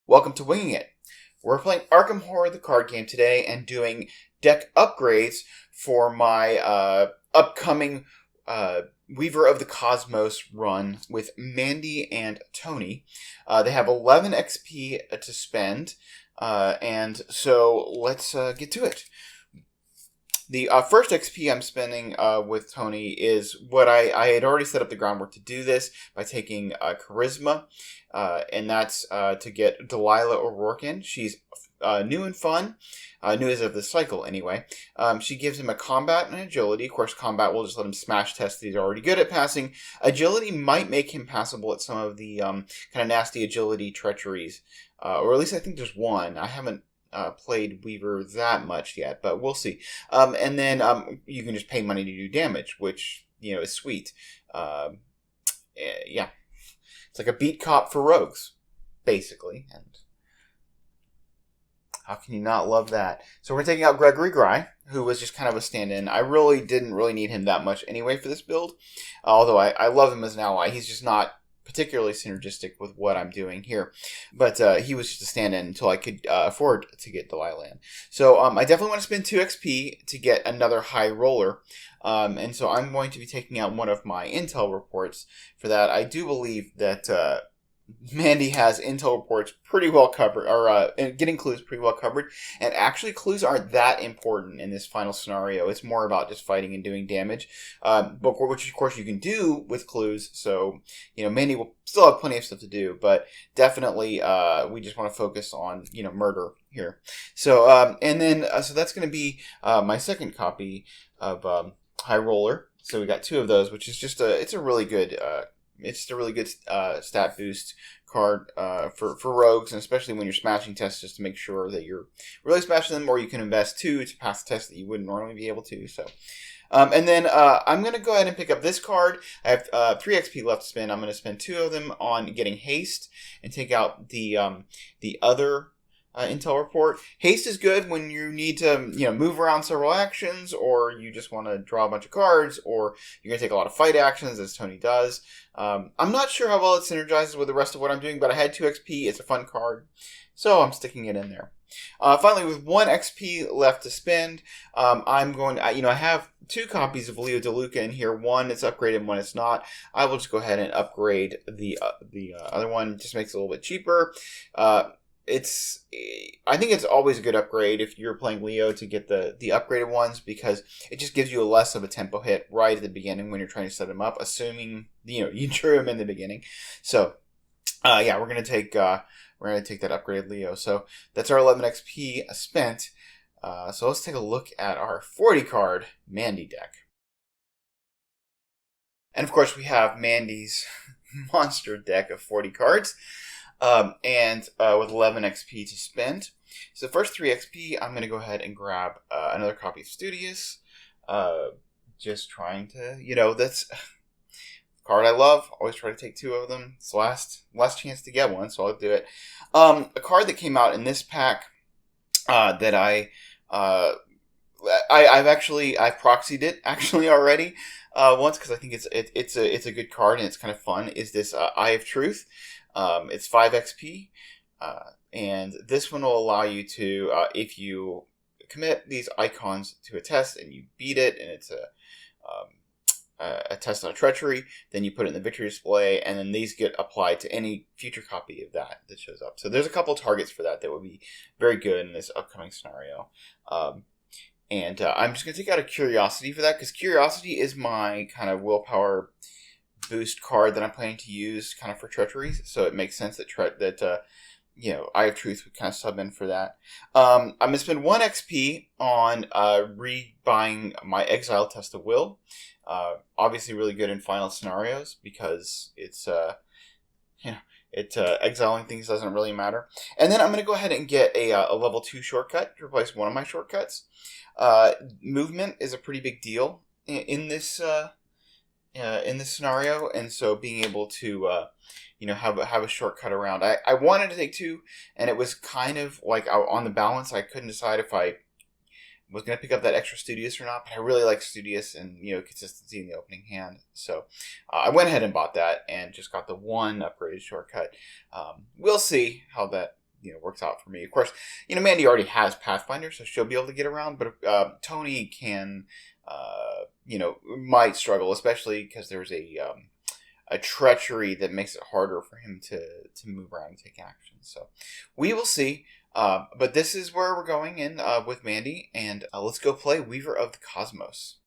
Welcome to Winging It. We're playing Arkham Horror, the card game today, and doing deck upgrades for my upcoming Weaver of the Cosmos run with Mandy and Tony. They have 11 XP to spend, and so let's get to it. The first XP I'm spending with Tony is what I had already set up the groundwork to do this by taking Charisma, and that's to get Delilah O'Rourke in. She's new and fun, new as of this cycle anyway. She gives him a combat and agility. Of course, combat will just let him smash tests that he's already good at passing. Agility might make him passable at some of the kind of nasty agility treacheries, or at least I think there's one. I haven't played Weaver that much yet, but we'll see. And then you can just pay money to do damage, which, is sweet. Yeah. It's like a beat cop for rogues, basically. And how can you not love that? So we're taking out Gregory Gry, who was just kind of a stand-in. I really didn't need him that much anyway for this build, although I love him as an ally. He's just not particularly synergistic with what I'm doing here. But he was just a stand-in until I could afford to get Delilah in. So I definitely want to spend 2 XP to get another high roller. And so I'm going to be taking out one of my intel reports for that. I do believe that Mandy has intel reports pretty well covered, or getting clues pretty well covered. And actually, clues aren't that important in this final scenario. It's more about just fighting and doing damage, but which of course you can do with clues. So Mandy will still have plenty of stuff to do, but definitely we just want to focus on murder here. So and then so that's going to be my second copy of High Roller. So we got 2 of those, which is just it's a really good stat boost card for rogues, and especially when you're smashing tests, just to make sure that you're really smashing them, or you can invest 2 to pass the test that you wouldn't normally be able to. So, and then I'm going to go ahead and pick up this card. I have 3 XP left to spend. I'm going to spend 2 of them on getting haste and take out the other intel report. Haste is good when you need to move around several actions, or you just want to draw a bunch of cards, or you're going to take a lot of fight actions, as Tony does. I'm not sure how well it synergizes with the rest of what I'm doing, but I had 2 XP. It's a fun card, so I'm sticking it in there. Finally, with 1 XP left to spend, I'm going to, I have 2 copies of Leo DeLuca in here. One is upgraded and one is not. I will just go ahead and upgrade the other one. Just makes it a little bit cheaper. I think it's always a good upgrade if you're playing Leo to get the upgraded ones, because it just gives you a less of a tempo hit right at the beginning when you're trying to set them up, assuming you drew him in the beginning. So yeah, we're gonna take that upgraded Leo. So that's our 11 XP spent. So let's take a look at our 40 card Mandy deck. And of course we have Mandy's monster deck of 40 cards. And with 11 XP to spend. So the first 3 XP, I'm going to go ahead and grab another copy of Studious. Just trying to, that's a card I love. Always try to take 2 of them. It's the last chance to get one, so I'll do it. A card that came out in this pack that I've proxied it actually already once, because I think it's a good card and it's kind of fun. Is this Eye of Truth? It's 5 XP, and this one will allow you to, if you commit these icons to a test and you beat it, and it's a test on a treachery, then you put it in the victory display, and then these get applied to any future copy of that shows up. So there's a couple targets for that would be very good in this upcoming scenario. And I'm just going to take out a Curiosity for that, because Curiosity is my kind of willpower boost card that I'm planning to use kind of for treacheries, so it makes sense that Eye of Truth would kind of sub in for that. I'm going to spend 1 XP on rebuying my Exile Test of Will. Obviously really good in final scenarios, because it's exiling things doesn't really matter. And then I'm going to go ahead and get a level 2 shortcut to replace one of my shortcuts. Movement is a pretty big deal in this scenario, and so being able to have a shortcut around. I wanted to take 2, and it was kind of like on the balance. I couldn't decide if I was going to pick up that extra Studious or not, but I really like Studious and consistency in the opening hand. So I went ahead and bought that and just got the 1 upgraded shortcut. We'll see how that works out for me. Of course, Mandy already has Pathfinder, so she'll be able to get around. But Tony can, might struggle, especially because there's a treachery that makes it harder for him to move around and take action. So we will see. But this is where we're going in with Mandy, and let's go play Weaver of the Cosmos.